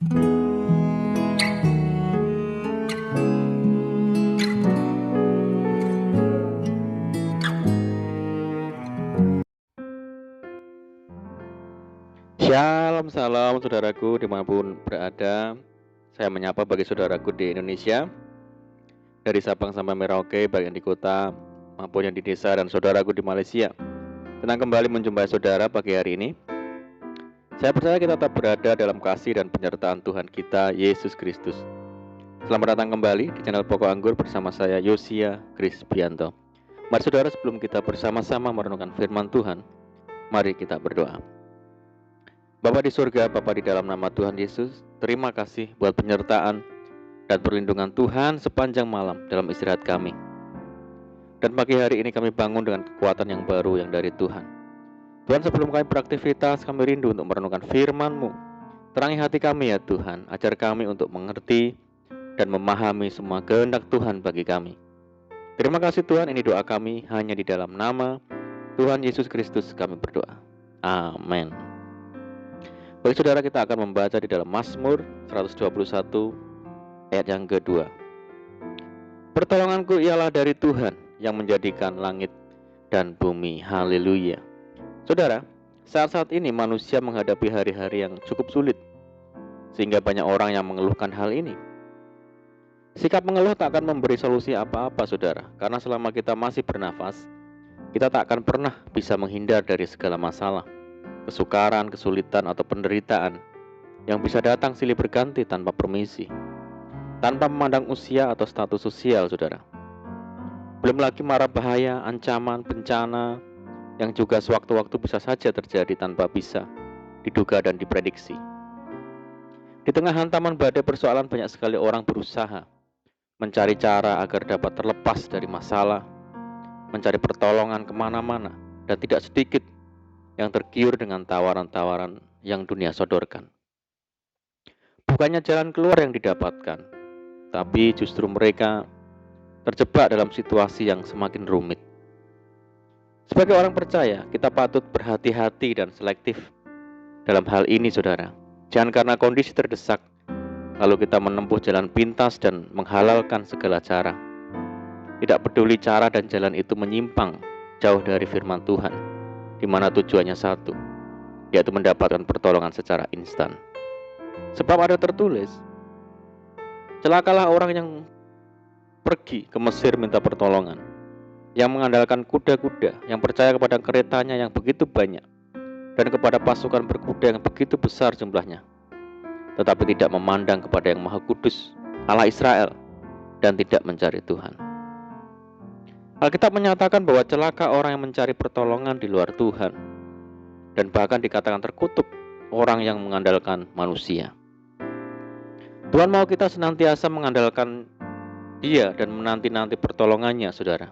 Shalom, salam saudaraku dimanapun berada. Saya menyapa bagi saudaraku di Indonesia, dari Sabang sampai Merauke, baik yang di kota maupun yang di desa, dan saudaraku di Malaysia. Senang kembali menjumpai saudara pagi hari ini. Saya percaya kita tetap berada dalam kasih dan penyertaan Tuhan kita, Yesus Kristus. Selamat datang kembali di channel Pokok Anggur bersama saya, Yosia Krisbianto. Mari saudara, sebelum kita bersama-sama merenungkan firman Tuhan, mari kita berdoa. Bapa di surga, Bapa di dalam nama Tuhan Yesus, terima kasih buat penyertaan dan perlindungan Tuhan sepanjang malam dalam istirahat kami. Dan pagi hari ini kami bangun dengan kekuatan yang baru yang dari Tuhan. Tuhan, sebelum kami beraktivitas, kami rindu untuk merenungkan firman-Mu. Terangi hati kami ya Tuhan, ajar kami untuk mengerti dan memahami semua kehendak Tuhan bagi kami. Terima kasih Tuhan, ini doa kami hanya di dalam nama Tuhan Yesus Kristus kami berdoa. Amin. Bagi saudara, kita akan membaca di dalam Mazmur 121 ayat yang kedua. Pertolonganku ialah dari Tuhan yang menjadikan langit dan bumi. Haleluya. Saudara, saat-saat ini manusia menghadapi hari-hari yang cukup sulit, sehingga banyak orang yang mengeluhkan hal ini. Sikap mengeluh tak akan memberi solusi apa-apa saudara, karena selama kita masih bernafas, kita tak akan pernah bisa menghindar dari segala masalah, kesukaran, kesulitan, atau penderitaan yang bisa datang silih berganti tanpa permisi, tanpa memandang usia atau status sosial saudara. Belum lagi mara bahaya, ancaman, bencana yang juga sewaktu-waktu bisa saja terjadi tanpa bisa diduga dan diprediksi. Di tengah hantaman badai persoalan, banyak sekali orang berusaha mencari cara agar dapat terlepas dari masalah, mencari pertolongan kemana-mana, dan tidak sedikit yang tergiur dengan tawaran-tawaran yang dunia sodorkan. Bukannya jalan keluar yang didapatkan, tapi justru mereka terjebak dalam situasi yang semakin rumit. Sebagai orang percaya, kita patut berhati-hati dan selektif dalam hal ini saudara. Jangan karena kondisi terdesak, lalu kita menempuh jalan pintas dan menghalalkan segala cara. Tidak peduli cara dan jalan itu menyimpang jauh dari firman Tuhan, di mana tujuannya satu, yaitu mendapatkan pertolongan secara instan. Sebab ada tertulis, celakalah orang yang pergi ke Mesir minta pertolongan, yang mengandalkan kuda-kuda, yang percaya kepada keretanya yang begitu banyak, dan kepada pasukan berkuda yang begitu besar jumlahnya, tetapi tidak memandang kepada yang Maha Kudus, Allah Israel, dan tidak mencari Tuhan. Alkitab menyatakan bahwa celaka orang yang mencari pertolongan di luar Tuhan, dan bahkan dikatakan terkutuk orang yang mengandalkan manusia. Tuhan mau kita senantiasa mengandalkan Dia dan menanti-nanti pertolongannya, saudara.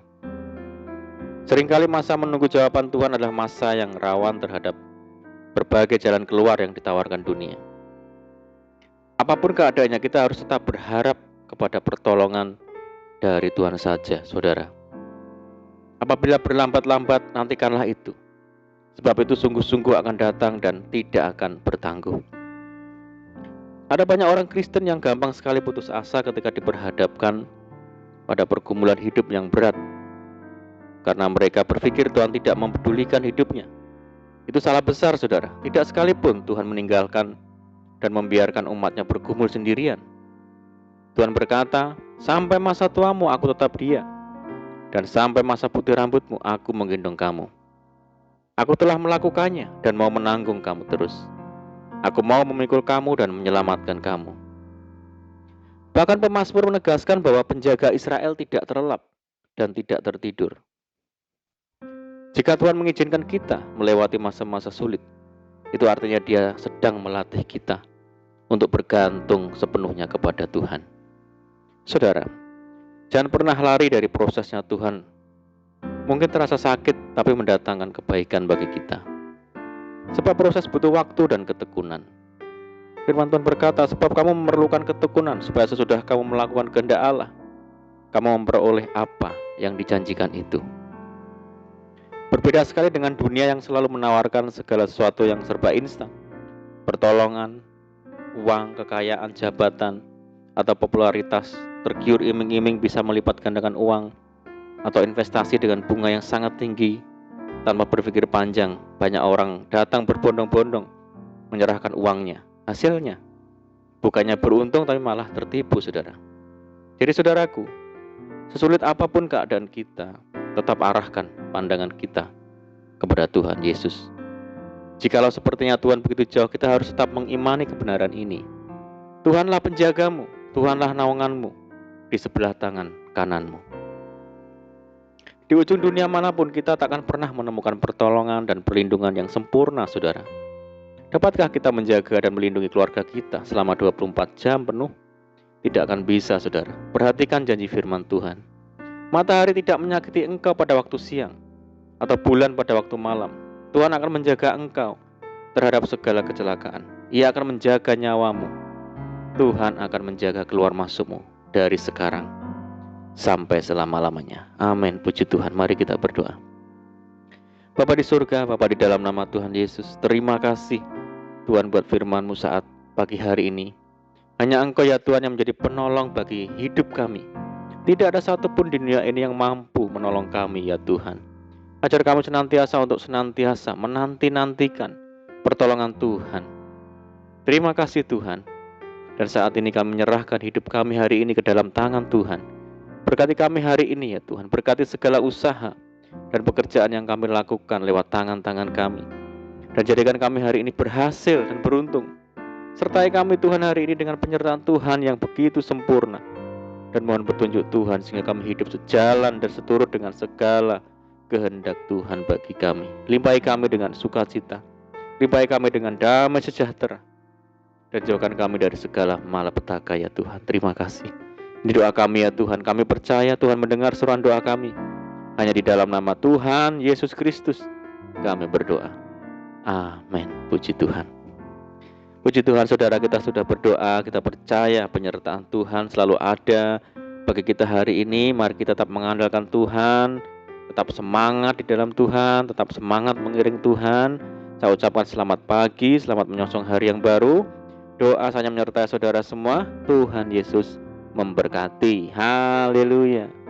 Seringkali masa menunggu jawaban Tuhan adalah masa yang rawan terhadap berbagai jalan keluar yang ditawarkan dunia. Apapun keadaannya, kita harus tetap berharap kepada pertolongan dari Tuhan saja, saudara. Apabila berlambat-lambat, nantikanlah itu. Sebab itu sungguh-sungguh akan datang dan tidak akan bertangguh. Ada banyak orang Kristen yang gampang sekali putus asa ketika diperhadapkan pada pergumulan hidup yang berat, karena mereka berpikir Tuhan tidak mempedulikan hidupnya. Itu salah besar saudara. Tidak sekalipun Tuhan meninggalkan dan membiarkan umatnya bergumul sendirian. Tuhan berkata, sampai masa tuamu aku tetap dia, dan sampai masa putih rambutmu aku menggendong kamu. Aku telah melakukannya dan mau menanggung kamu terus. Aku mau memikul kamu dan menyelamatkan kamu. Bahkan pemazmur menegaskan bahwa penjaga Israel tidak terlelap dan tidak tertidur. Jika Tuhan mengizinkan kita melewati masa-masa sulit, itu artinya Dia sedang melatih kita untuk bergantung sepenuhnya kepada Tuhan. Saudara, jangan pernah lari dari prosesnya Tuhan. Mungkin terasa sakit, tapi mendatangkan kebaikan bagi kita. Sebab proses butuh waktu dan ketekunan. Firman Tuhan berkata, sebab kamu memerlukan ketekunan, supaya sesudah kamu melakukan kehendak Allah, kamu memperoleh apa yang dijanjikan itu. Berbeda sekali dengan dunia yang selalu menawarkan segala sesuatu yang serba instan. Pertolongan, uang, kekayaan, jabatan, atau popularitas, tergiur iming-iming bisa melipat gandakan uang, atau investasi dengan bunga yang sangat tinggi. Tanpa berpikir panjang, banyak orang datang berbondong-bondong menyerahkan uangnya. Hasilnya, bukannya beruntung tapi malah tertipu, saudara. Jadi saudaraku, sesulit apapun keadaan kita, tetap arahkan pandangan kita kepada Tuhan Yesus. Jikalau sepertinya Tuhan begitu jauh, kita harus tetap mengimani kebenaran ini. Tuhanlah penjagamu, Tuhanlah naunganmu di sebelah tangan kananmu. Di ujung dunia manapun kita takkan pernah menemukan pertolongan dan perlindungan yang sempurna, saudara. Dapatkah kita menjaga dan melindungi keluarga kita selama 24 jam penuh? Tidak akan bisa, saudara. Perhatikan janji firman Tuhan. Matahari tidak menyakiti engkau pada waktu siang, atau bulan pada waktu malam. Tuhan akan menjaga engkau terhadap segala kecelakaan. Ia akan menjaga nyawamu. Tuhan akan menjaga keluar masukmu dari sekarang sampai selama-lamanya. Amin. Puji Tuhan. Mari kita berdoa. Bapa di surga, Bapa di dalam nama Tuhan Yesus, terima kasih Tuhan buat firman-Mu saat pagi hari ini. Hanya Engkau ya Tuhan yang menjadi penolong bagi hidup kami. Tidak ada satupun di dunia ini yang mampu menolong kami ya Tuhan. Ajar kami senantiasa untuk senantiasa menanti-nantikan pertolongan Tuhan. Terima kasih Tuhan. Dan saat ini kami menyerahkan hidup kami hari ini ke dalam tangan Tuhan. Berkati kami hari ini ya Tuhan. Berkati segala usaha dan pekerjaan yang kami lakukan lewat tangan-tangan kami. Dan jadikan kami hari ini berhasil dan beruntung. Sertai kami Tuhan hari ini dengan penyertaan Tuhan yang begitu sempurna. Dan mohon petunjuk Tuhan sehingga kami hidup sejalan dan seturut dengan segala kehendak Tuhan bagi kami. Limpahi kami dengan sukacita. Limpahi kami dengan damai sejahtera. Dan jauhkan kami dari segala malapetaka ya Tuhan. Terima kasih. Ini doa kami ya Tuhan. Kami percaya Tuhan mendengar seruan doa kami. Hanya di dalam nama Tuhan Yesus Kristus kami berdoa. Amin. Puji Tuhan. Puji Tuhan, saudara, kita sudah berdoa. Kita percaya penyertaan Tuhan selalu ada bagi kita hari ini. Mari kita tetap mengandalkan Tuhan. Tetap semangat di dalam Tuhan, tetap semangat mengiring Tuhan. Saya ucapkan selamat pagi, selamat menyongsong hari yang baru. Doa saya menyertai saudara semua. Tuhan Yesus memberkati. Haleluya.